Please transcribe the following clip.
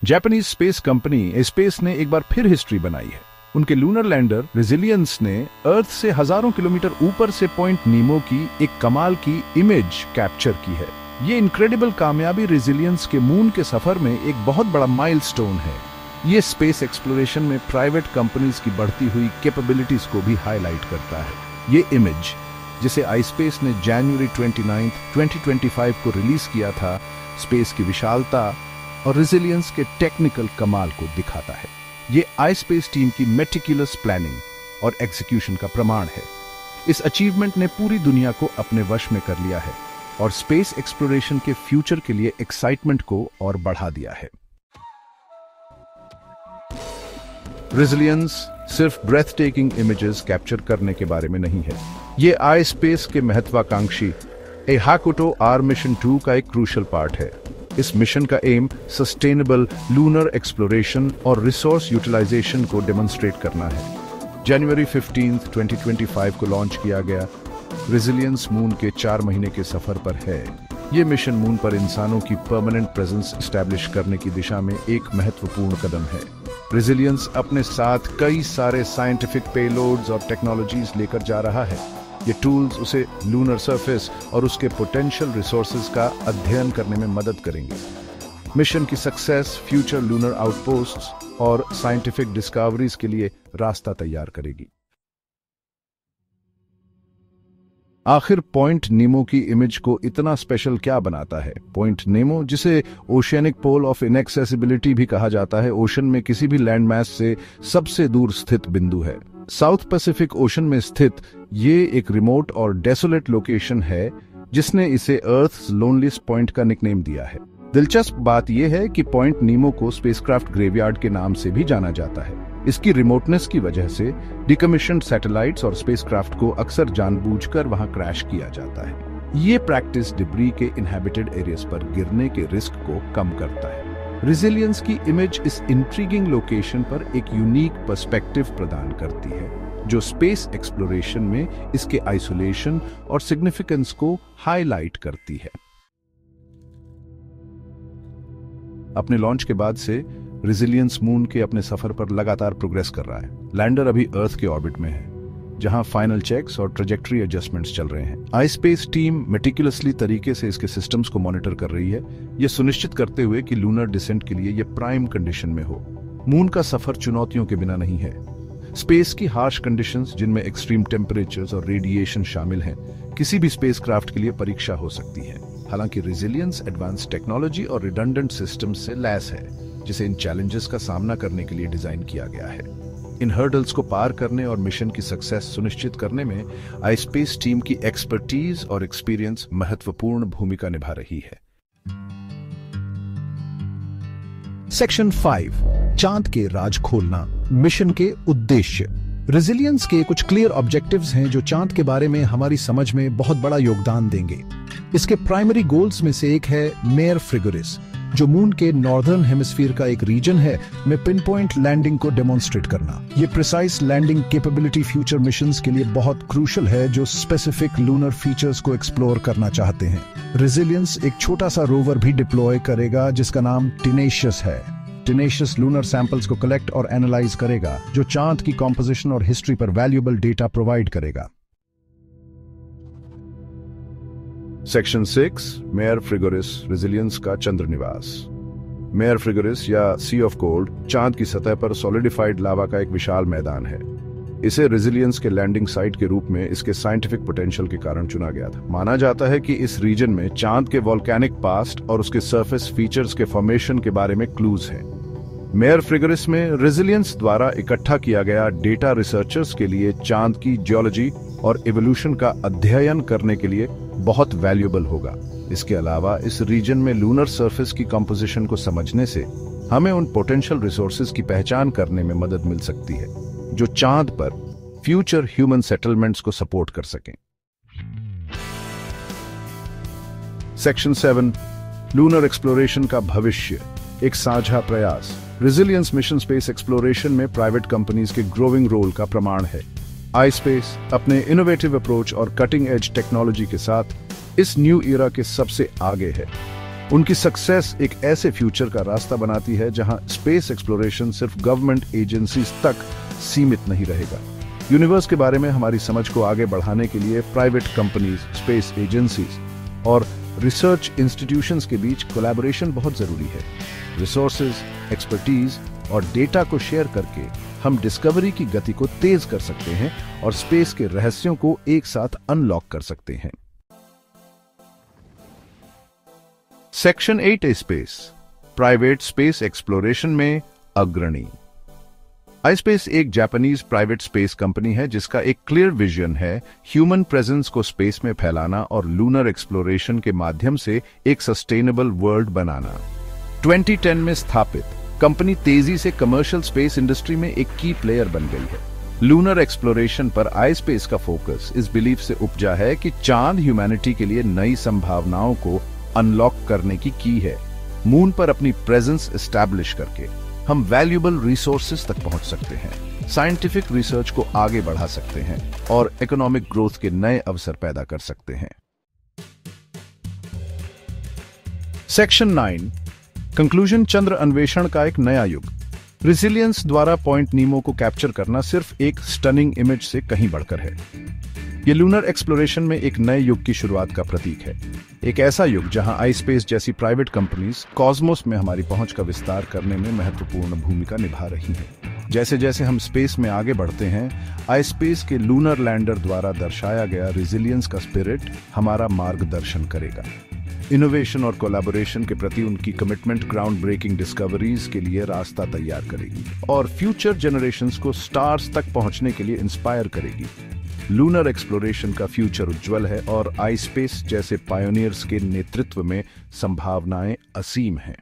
Japanese space company space ने एक बार फिर हिस्ट्री बनाई है। उनके लूनर लैंडर रेजिलियंस ने अर्थ से हजारों किलोमीटर ऊपर से पॉइंट नीमो की एक कमाल की इमेज कैप्चर की है। ये इनक्रेडिबल कामयाबी रेजिलियंस के मून के सफर में एक बहुत बड़ा माइलस्टोन है। ये स्पेस एक्सप्लोरेशन में प्राइवेट कंपनीज की बढ़ती हुई कैपेबिलिटीज को भी हाईलाइट करता है। ये इमेज, जिसे आईस्पेस ने जनवरी 29, 2025 को रिलीज किया था, स्पेस की विशालता और रेजिलियंस के टेक्निकल कमाल को दिखाता है। ये आईस्पेस टीम की मेटिकुलस प्लानिंग और एग्जीक्यूशन का प्रमाण है। इस अचीवमेंट ने पूरी दुनिया को अपने वश में कर लिया है और स्पेस एक्सप्लोरेशन के फ्यूचर के लिए एक्साइटमेंट को और बढ़ा दिया है। रेजिलियंस सिर्फ ब्रेथ टेकिंग इमेजेस कैप्चर करने के बारे में नहीं है। ये आईस्पेस के महत्वाकांक्षी हाकुटो आर मिशन 2 का एक क्रूशियल पार्ट है। इस मिशन का एम सस्टेनेबल लूनर एक्सप्लोरेशन और रिसोर्स यूटिलाइजेशन को डेमोन्स्ट्रेट करना है। जनवरी 15, 2025 को लॉन्च किया गया। रेजिलियंस मून के 4 महीने के सफर पर है। ये मिशन मून पर इंसानों की परमानेंट प्रेजेंस एस्टैब्लिश करने की दिशा में एक महत्वपूर्ण कदम है। रेजिलियंस अपने साथ कई सारे साइंटिफिक पेलोड्स और टेक्नोलॉजीज लेकर जा रहा है। ये टूल्स उसे लूनर सरफेस और उसके पोटेंशियल रिसोर्सेज का अध्ययन करने में मदद करेंगे। मिशन की सक्सेस फ्यूचर लूनर आउटपोस्ट्स और साइंटिफिक डिस्कवरीज के लिए रास्ता तैयार करेगी। आखिर पॉइंट नीमो की इमेज को इतना स्पेशल क्या बनाता है? पॉइंट नीमो, जिसे ओशियनिक पोल ऑफ इनएक्सेसिबिलिटी भी कहा जाता है, ओशन में किसी भी लैंडमास से सबसे दूर स्थित बिंदु है। साउथ पैसिफिक ओशन में स्थित ये एक रिमोट और डेसोलेट लोकेशन है, जिसने इसे अर्थ्स लोनलीस्ट पॉइंट का निकनेम दिया है। दिलचस्प बात यह है कि पॉइंट नीमो को स्पेसक्राफ्ट ग्रेवयार्ड के नाम से भी जाना जाता है। इसकी रिमोटनेस की वजह से डिकमीशन्ड सैटेलाइट्स और स्पेसक्राफ्ट को अक्सर जानबूझकर वहां क्रैश किया जाता है। ये प्रैक्टिस डिब्री के इनहैबिटेड एरियाज पर गिरने के रिस्क को कम करता है। रेजिलियंस की इमेज इस इंट्रीगिंग लोकेशन पर एक यूनिक पर्सपेक्टिव प्रदान करती है, जो स्पेस एक्सप्लोरेशन में इसके आइसोलेशन और सिग्निफिकेंस को हाईलाइट करती है। अपने लॉन्च के बाद से रेजिलियंस मून के अपने सफर पर लगातार प्रोग्रेस कर रहा है। लैंडर अभी अर्थ के ऑर्बिट में है, जहां फाइनल चेक्स और ट्रेजेक्टरी एडजस्टमेंट्स चल रहे हैं। आईस्पेस टीम मेटिकुलसली तरीके से इसके सिस्टम्स को मॉनिटर कर रही है, यह सुनिश्चित करते हुए कि लूनर डिसेंट के लिए यह प्राइम कंडीशन में हो। मून का सफर चुनौतियों के बिना नहीं है। स्पेस की हार्श कंडीशंस, जिनमें एक्सट्रीम टेम्परेचर्स और रेडिएशन शामिल हैं, किसी भी स्पेसक्राफ्ट के लिए परीक्षा हो सकती है। हालांकि रेजिलियंस एडवांस टेक्नोलॉजी और रिडंडेंट सिस्टम्स से लैस है, जिसे इन चैलेंजेस का सामना करने के लिए डिजाइन किया गया है। इन हर्डल्स को पार करने और मिशन की सक्सेस सुनिश्चित करने में आईस्पेस टीम की एक्सपर्टीज और एक्सपीरियंस महत्वपूर्ण भूमिका निभा रही है। सेक्शन 5, चांद के राज खोलना, मिशन के उद्देश्य। रेजिलियंस के कुछ क्लियर ऑब्जेक्टिव्स हैं जो चांद के बारे में हमारी समझ में बहुत बड़ा योगदान देंगे। इसके प्राइमरी गोल्स में से एक है मेयर फ्रिगोरिस, जो मून के नॉर्दर्न हेमिस्फीयर का एक रीजन है, में पिन पॉइंट लैंडिंग को डेमोन्स्ट्रेट करना। ये precise landing capability future missions के लिए बहुत क्रूशियल है, जो स्पेसिफिक लूनर फीचर्स को एक्सप्लोर करना चाहते हैं। रेजिलियंस एक छोटा सा रोवर भी डिप्लॉय करेगा, जिसका नाम टिनेशियस है। टिनेशियस लूनर सैंपल्स को कलेक्ट और एनालाइज करेगा, जो चांद की कॉम्पोजिशन और हिस्ट्री पर वैल्यूएबल डेटा प्रोवाइड करेगा। सेक्शन 6, मेयर फ्रिगोरिस, रेजिलियंस का चंद्र निवास। मेयर फ्रिगोरिस या सी ऑफ गोल्ड चांद की सतह पर सॉलिडिफाइड लावा का एक विशाल मैदान है। इसे रेजिलियंस के लैंडिंग साइट के रूप में इसके साइंटिफिक पोटेंशियल के कारण चुना गया था। माना जाता है कि इस रीजन में चांद के वोल्केनिक पास्ट और उसके सरफेस फीचर्स के फॉर्मेशन के बारे में क्लूज हैं। मेयर फ्रिगोरिस में रेजिलियंस द्वारा इकट्ठा किया गया डेटा रिसर्चर्स के लिए चांद की जियोलॉजी और इवोल्यूशन का अध्ययन करने के लिए बहुत वैल्यूएबल होगा। इसके अलावा इस रीजन में लूनर सरफेस की कंपोजिशन को समझने से हमें उन पोटेंशियल रिसोर्सेज की पहचान करने में मदद मिल सकती है, जो चांद पर फ्यूचर ह्यूमन सेटलमेंट्स को सपोर्ट कर सकें। सेक्शन 7, लूनर एक्सप्लोरेशन का भविष्य, एक साझा प्रयास। रेजिलियंस मिशन स्पेस एक्सप्लोरेशन में प्राइवेट कंपनीज के ग्रोइंग रोल का प्रमाण है। आईस्पेस अपने इनोवेटिव अप्रोच और कटिंग एज टेक्नोलॉजी के साथ इस न्यू ईरा के सबसे आगे है। उनकी सक्सेस एक ऐसे फ्यूचर का रास्ता बनाती है जहां स्पेस एक्सप्लोरेशन सिर्फ गवर्नमेंट एजेंसीज तक सीमित नहीं रहेगा। यूनिवर्स के बारे में हमारी समझ को आगे बढ़ाने के लिए प्राइवेट कंपनीज, स्पेस एजेंसीज और रिसर्च इंस्टीट्यूशंस के बीच कोलैबोरेशन बहुत जरूरी है। रिसोर्सेज, एक्सपर्टीज और डेटा को शेयर करके हम डिस्कवरी की गति को तेज कर सकते हैं और स्पेस के रहस्यों को एक साथ अनलॉक कर सकते हैं। Section 8 space, private space exploration में अग्रणी। आईस्पेस एक जापानीज प्राइवेट स्पेस कंपनी है जिसका एक क्लियर विजन है ह्यूमन प्रेजेंस को स्पेस में फैलाना और लूनर एक्सप्लोरेशन के माध्यम से एक सस्टेनेबल वर्ल्ड बनाना। 2010 में स्थापित कंपनी तेजी से कमर्शियल स्पेस इंडस्ट्री में एक की प्लेयर बन गई है। लूनर एक्सप्लोरेशन पर आईस्पेस का फोकस इस बिलीफ से उपजा है कि चांद ह्यूमैनिटी के लिए नई संभावनाओं को अनलॉक करने की है। मून पर अपनी प्रेजेंस एस्टैब्लिश करके हम वैल्यूएबल रिसोर्सेज तक पहुंच सकते हैं, साइंटिफिक रिसर्च को आगे बढ़ा सकते हैं और इकोनॉमिक ग्रोथ के नए अवसर पैदा कर सकते हैं। सेक्शन 9 कंक्लूजन, चंद्र अन्वेषण का एक नया युग। रेजिलियंस द्वारा पॉइंट नीमो को कैप्चर करना सिर्फ एक स्टनिंग इमेज से कहीं बढ़कर है। यह लूनर एक्सप्लोरेशन में एक नए युग की शुरुआत का प्रतीक है, एक ऐसा युग जहां आईस्पेस जैसी प्राइवेट कंपनीज कॉस्मोस में हमारी पहुंच का विस्तार करने में महत्वपूर्ण भूमिका निभा रही हैं। जैसे जैसे हम स्पेस में आगे बढ़ते हैं, आईस्पेस के लूनर लैंडर द्वारा दर्शाया गया रेजिलियंस का स्पिरिट हमारा मार्गदर्शन करेगा। इनोवेशन और कोलैबोरेशन के प्रति उनकी कमिटमेंट ग्राउंड ब्रेकिंग डिस्कवरीज के लिए रास्ता तैयार करेगी और फ्यूचर जनरेशंस को स्टार्स तक पहुंचने के लिए इंस्पायर करेगी। लूनर एक्सप्लोरेशन का फ्यूचर उज्जवल है और आईस्पेस जैसे पायोनियर्स के नेतृत्व में संभावनाएं असीम हैं।